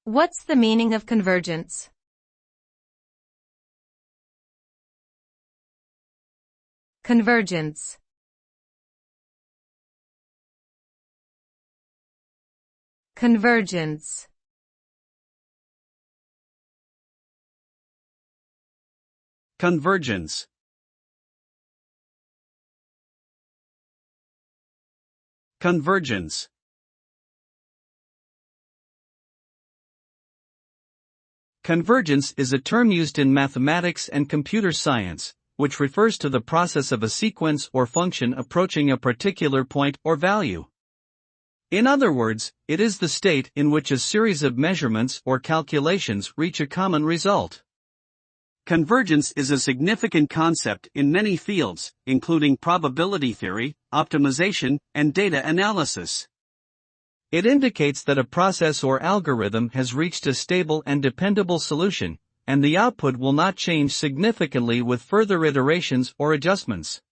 What's the meaning of convergence? Convergence. Convergence. Convergence. Convergence. Convergence is a term used in mathematics and computer science, which refers to the process of a sequence or function approaching a particular point or value. In other words, it is the state in which a series of measurements or calculations reach a common result. Convergence is a significant concept in many fields, including probability theory, optimization, and data analysis. It indicates that a process or algorithm has reached a stable and dependable solution, and the output will not change significantly with further iterations or adjustments.